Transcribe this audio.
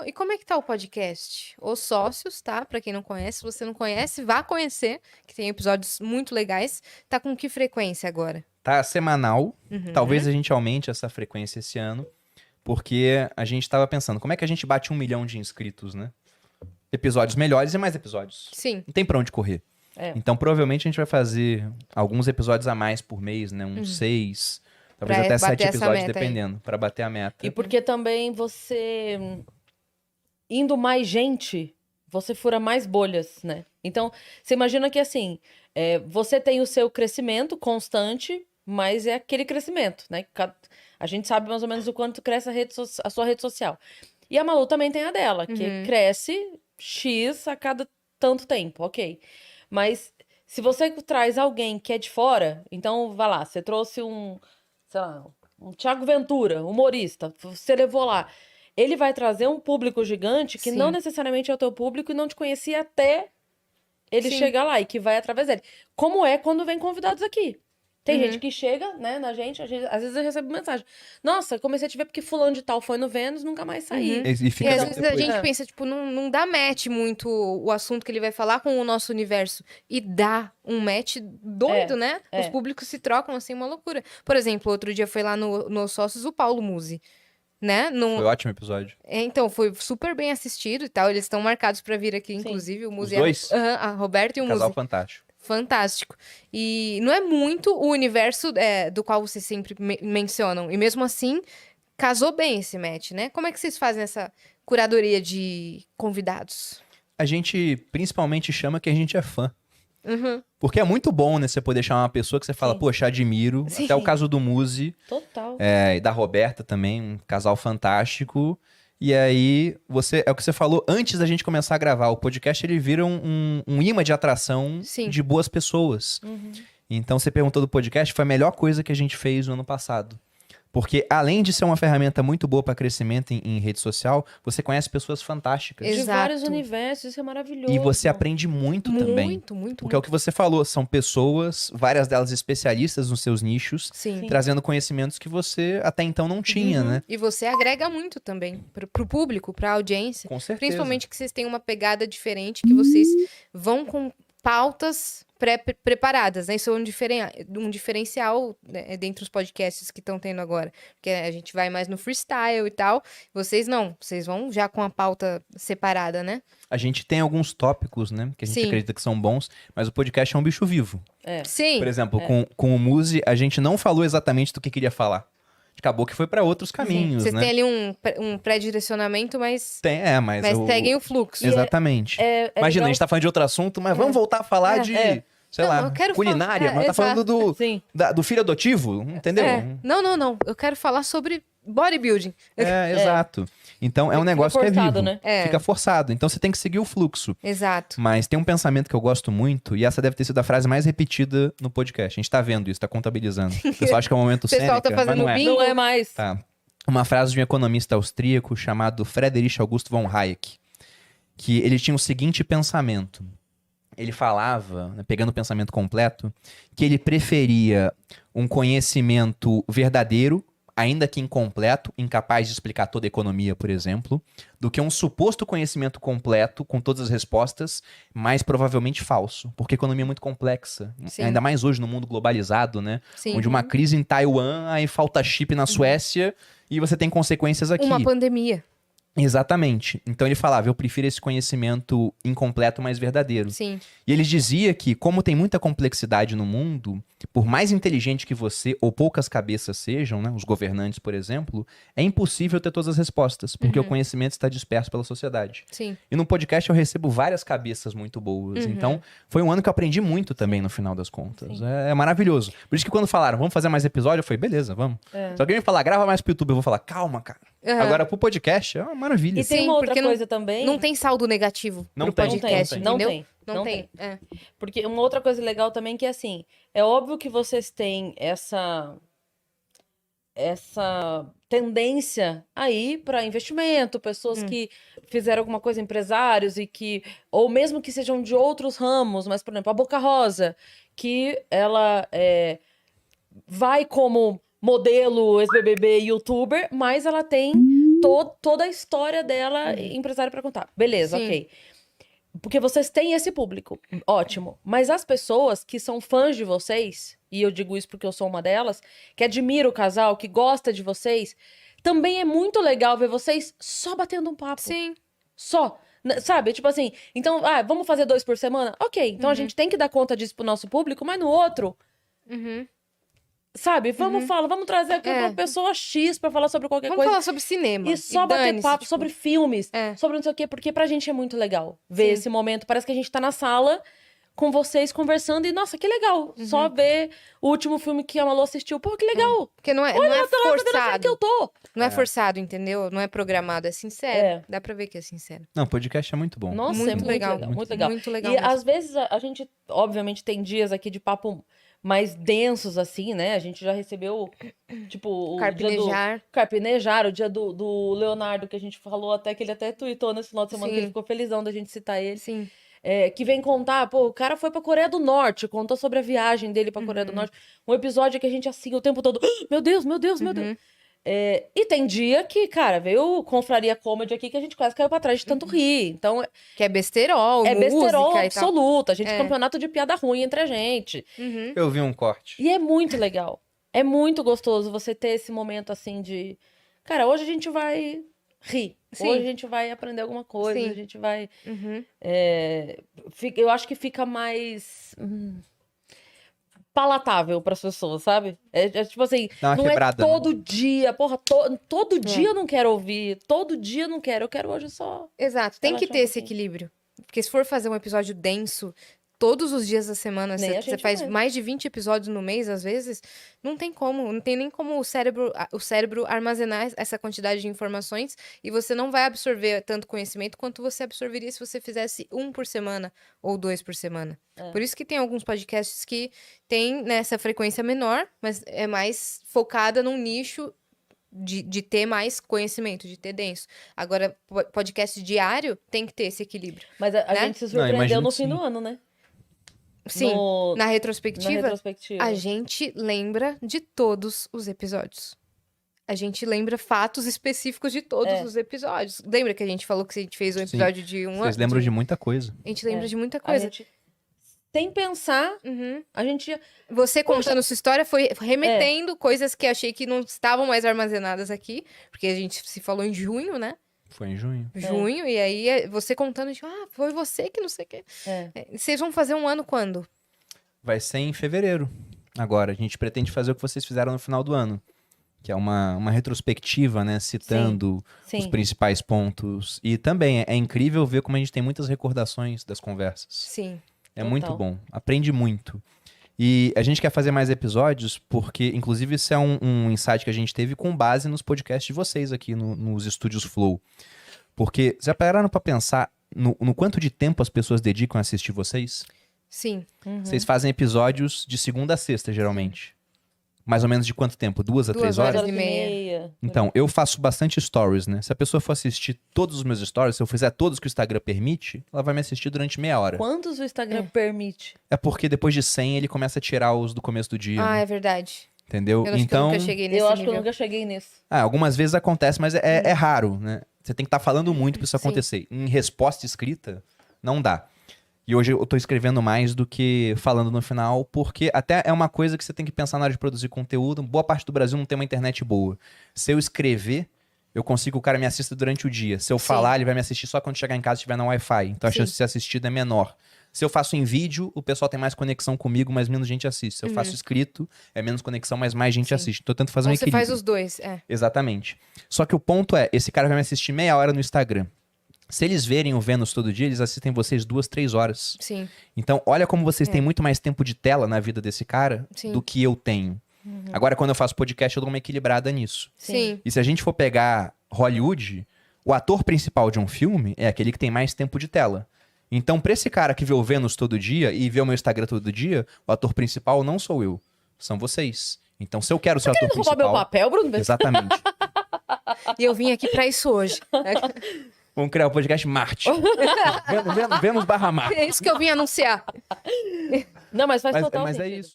E como é que tá o podcast? Os Sócios, tá? Pra quem não conhece, se você não conhece, vá conhecer, que tem episódios muito legais. Tá com que frequência agora? Tá semanal. Uhum. Talvez a gente aumente essa frequência esse ano, porque a gente tava pensando, como é que a gente bate 1 milhão de inscritos, né? Episódios melhores e mais episódios. Sim. Não tem pra onde correr. É. Então, provavelmente, a gente vai fazer alguns episódios a mais por mês, né? Uns 6, talvez Pra até bater 7 essa episódios, meta aí. dependendo, pra bater a meta. E porque também você, indo mais gente, você fura mais bolhas, né? Então, você imagina que assim, você tem o seu crescimento constante, mas é aquele crescimento, né? A gente sabe mais ou menos o quanto cresce a sua rede social. E a Malu também tem a dela, que cresce X a cada tanto tempo, ok. Mas se você traz alguém que é de fora, então, vai lá, você trouxe sei lá, um Thiago Ventura, humorista, você levou lá. Ele vai trazer um público gigante que Sim. não necessariamente é o teu público e não te conhecia até ele Sim. chegar lá e que vai através dele. Como é quando vem convidados aqui. Tem gente que chega, né, na gente, às vezes eu recebo mensagem. Nossa, comecei a te ver porque fulano de tal foi no Vênus, nunca mais saí. E E fica às bom vezes a depois. gente pensa, tipo, não dá match muito o assunto que ele vai falar com o nosso universo. E dá um match doido, né? Os públicos se trocam, assim, uma loucura. Por exemplo, outro dia foi lá no Sócios o Paulo Musi, né? Foi um ótimo episódio. Então, foi super bem assistido e tal. Eles estão marcados pra vir aqui, inclusive. O Musi Os dois? a Roberta e o Casal Musi. fantástico. Fantástico. E não é muito o universo do qual vocês sempre mencionam. E mesmo assim, casou bem esse match, né? Como é que vocês fazem essa curadoria de convidados? A gente principalmente chama que a gente é fã. Uhum. Porque é muito bom, né? Você poder chamar uma pessoa que você fala, Sim. poxa, admiro. Sim. Até o caso do Muzi. Total. E da Roberta também, um casal fantástico. E aí, é o que você falou antes da gente começar a gravar. O podcast, ele vira um imã de atração Sim. de boas pessoas. Uhum. Então, você perguntou do podcast, foi a melhor coisa que a gente fez no ano passado. Porque, além de ser uma ferramenta muito boa para crescimento em rede social, você conhece pessoas fantásticas. Exato. De vários universos, isso é maravilhoso. E você aprende muito também. Muito. Porque é o que você falou, são pessoas, várias delas especialistas nos seus nichos, Sim. trazendo conhecimentos que você até então não tinha, né? E você agrega muito também pro público, pra audiência. Com certeza. Principalmente que vocês têm uma pegada diferente, que vocês vão com pautas preparadas, né? Isso é um diferencial, né, dentre os podcasts que estão tendo agora. Porque a gente vai mais no freestyle e tal. Vocês não, vocês vão já com a pauta separada, né? A gente tem alguns tópicos, né? Que a gente Sim. acredita que são bons, mas o podcast é um bicho vivo. Sim. Por exemplo, com o Muzi, a gente não falou exatamente do que queria falar. Acabou que foi para outros caminhos, Vocês né? têm ali um pré-direcionamento, mas Mas seguem o fluxo. Exatamente. Imagina, a gente tá falando de outro assunto, mas vamos voltar a falar de, sei Não, lá, eu quero culinária. falar- mas tá exato. falando Sim. do filho adotivo, entendeu? Não. Eu quero falar sobre bodybuilding. Exato. Então, é um Fica negócio que é forçado, vivo. né? Fica forçado. Então, você tem que seguir o fluxo. Exato. Mas tem um pensamento que eu gosto muito, e essa deve ter sido a frase mais repetida no podcast. A gente tá vendo isso, tá contabilizando. O pessoal acha que é um momento O pessoal Sêneca, tá fazendo mas não é. bingo. Não é mais. Tá. Uma frase de um economista austríaco chamado Friedrich August von Hayek, que ele tinha o seguinte pensamento. Ele falava, né, pegando o pensamento completo, que ele preferia um conhecimento verdadeiro, ainda que incompleto, incapaz de explicar toda a economia, por exemplo, do que um suposto conhecimento completo, com todas as respostas, mas provavelmente falso. Porque a economia é muito complexa. Sim. Ainda mais hoje, no mundo globalizado, né? Sim. Onde uma crise em Taiwan, aí falta chip na Suécia, e você tem consequências aqui. Uma pandemia. Exatamente. Então ele falava, eu prefiro esse conhecimento incompleto, mas verdadeiro. Sim. E ele dizia que, como tem muita complexidade no mundo, por mais inteligente que você ou poucas cabeças sejam, né, os governantes, por exemplo, é impossível ter todas as respostas, porque o conhecimento está disperso pela sociedade. Sim. E no podcast eu recebo várias cabeças muito boas. Então, foi um ano que eu aprendi muito também, no final das contas. É maravilhoso. Por isso que quando falaram, vamos fazer mais episódio, eu falei, beleza, vamos. Se alguém me falar, grava mais pro YouTube, eu vou falar, calma, cara. Agora, pro podcast, é uma maravilha. E tem Sim, uma outra porque coisa também. Não tem saldo negativo Não pro tem, podcast, não entendeu? tem. Não tem. É. Porque uma outra coisa legal também que é assim, é óbvio que vocês têm essa tendência aí para investimento, pessoas que fizeram alguma coisa, empresários e que, ou mesmo que sejam de outros ramos, mas por exemplo, a Boca Rosa, que ela vai como modelo, ex-BBB, youtuber, mas ela tem toda a história dela, empresária pra contar. Beleza, Sim. ok. Porque vocês têm esse público, ótimo. Mas as pessoas que são fãs de vocês, e eu digo isso porque eu sou uma delas, que admira o casal, que gosta de vocês, também é muito legal ver vocês só batendo um papo. Sim. Só. Sabe? Tipo assim, então, vamos fazer 2 por semana? Ok, então a gente tem que dar conta disso pro nosso público, mas no outro, Uhum. sabe? Vamos trazer aqui uma pessoa X pra falar sobre qualquer Vamos coisa. falar sobre cinema. E só bater dane-se, papo tipo, sobre filmes, É. sobre não sei o quê, porque pra gente é muito legal ver Sim. esse momento. Parece que a gente tá na sala com vocês conversando e, nossa, que legal. Só ver o último filme que a Malu assistiu. Pô, que legal. Porque não é, Olha, não é eu tô lá fazendo a série forçado. que eu tô. Não é forçado, entendeu? Não é programado, é sincero. É. Dá pra ver que é sincero. Não, podcast é muito bom. Nossa, Muito é muito legal, legal, muito legal. Muito legal E mesmo. às vezes a gente, obviamente, tem dias aqui de papo mais densos, assim, né? A gente já recebeu, tipo, o dia Carpinejar. do Carpinejar, o dia do Leonardo, que a gente falou até, que ele até tweetou nesse final de semana, que ele Sim. ficou felizão da gente citar ele. Sim. Que vem contar, pô, o cara foi pra Coreia do Norte, contou sobre a viagem dele pra Coreia do Norte. Um episódio que a gente, assim, o tempo todo, meu Deus, meu Deus, meu Deus. E tem dia que, cara, veio Confraria Comedy aqui que a gente quase caiu pra trás de tanto rir. Então, Que é besterol, é besterol música e tal. absoluto. A gente É. campeonato de piada ruim entre a gente. Uhum. Eu vi um corte. E é muito legal. É muito gostoso você ter esse momento assim de. Cara, hoje a gente vai rir. Sim. Hoje a gente vai aprender alguma coisa. Sim. A gente vai. Uhum. Eu acho que fica mais. Palatável pras pessoas, sabe? É tipo assim, Dá uma não quebrada, é né? todo dia, porra, todo dia eu não quero ouvir, todo dia eu não quero, eu quero hoje só. Exato, tem que Relaxar ter um esse pouquinho. equilíbrio. Porque se for fazer um episódio denso todos os dias da semana, Nem a você gente faz faz. mais de 20 episódios no mês, às vezes, não tem como, não tem nem como o cérebro armazenar essa quantidade de informações e você não vai absorver tanto conhecimento quanto você absorveria se você fizesse 1 por semana ou 2 por semana. Por isso que tem alguns podcasts que têm nessa frequência menor, mas é mais focada num nicho de ter mais conhecimento, de ter denso. Agora, podcast diário tem que ter esse equilíbrio. Mas a Né? gente se surpreendeu imagino no que fim sim. do ano, né? Sim, na Na retrospectiva, retrospectiva. a gente lembra de todos os episódios. A gente lembra fatos específicos de todos os episódios. Lembra que a gente falou que a gente fez um Sim. episódio de um Vocês ano? lembram de muita coisa. A gente lembra É. de muita A coisa. gente, sem pensar, Uhum. a gente. Você contando sua história foi remetendo coisas que eu achei que não estavam mais armazenadas aqui. Porque a gente se falou em junho, né? Foi em junho. Junho, e aí você contando, tipo, foi você que não sei o quê. Vocês vão fazer um ano quando? Vai ser em fevereiro. Agora, a gente pretende fazer o que vocês fizeram no final do ano. Que é uma retrospectiva, né? Citando os Sim. principais pontos. E também é incrível ver como a gente tem muitas recordações das conversas. Sim. É Total. muito bom. Aprende muito. E a gente quer fazer mais episódios porque, inclusive, isso é um insight que a gente teve com base nos podcasts de vocês aqui nos estúdios Flow. Porque, já pararam pra pensar no quanto de tempo as pessoas dedicam a assistir vocês? Sim. Vocês fazem episódios de segunda a sexta, geralmente. Mais ou menos de quanto tempo? 2 a 3 2 horas? horas e meia. Então, eu faço bastante stories, né? Se a pessoa for assistir todos os meus stories, se eu fizer todos que o Instagram permite, ela vai me assistir durante meia hora. Quantos o Instagram permite? É porque depois de 100 ele começa a tirar os do começo do dia, Ah, né? é verdade. Entendeu? Eu acho que eu Então, nunca cheguei nesse Eu acho que nível. eu nunca cheguei nisso. algumas vezes acontece, mas é raro, né? Você tem que estar falando muito pra isso Sim. acontecer. Em resposta escrita, não dá. E hoje eu tô escrevendo mais do que falando no final, porque até é uma coisa que você tem que pensar na hora de produzir conteúdo. Boa parte do Brasil não tem uma internet boa. Se eu escrever, eu consigo que o cara me assista durante o dia. Se eu Sim. falar, ele vai me assistir só quando chegar em casa e estiver na Wi-Fi. Então a Sim. chance de ser assistido é menor. Se eu faço em vídeo, o pessoal tem mais conexão comigo, mas menos gente assiste. Se eu faço escrito, é menos conexão, mas mais gente Sim. assiste. Então eu tento fazer um Então você equilíbrio. faz os dois, Exatamente. Só que o ponto é, esse cara vai me assistir meia hora no Instagram. Se eles verem o Vênus todo dia, eles assistem vocês 2, 3 horas. Sim. Então, olha como vocês têm muito mais tempo de tela na vida desse cara Sim. do que eu tenho. Agora, quando eu faço podcast, eu dou uma equilibrada nisso. Sim. E se a gente for pegar Hollywood, o ator principal de um filme é aquele que tem mais tempo de tela. Então, pra esse cara que vê o Vênus todo dia e vê o meu Instagram todo dia, o ator principal não sou eu, são vocês. Então, se eu quero ser o ator Roubar meu principal... papel, Bruno? Exatamente. E eu vim aqui pra isso hoje. Vamos criar o podcast Marte. Vênus /Marte. É isso que eu vim anunciar. Não, mas faz total Mas é sentido. isso.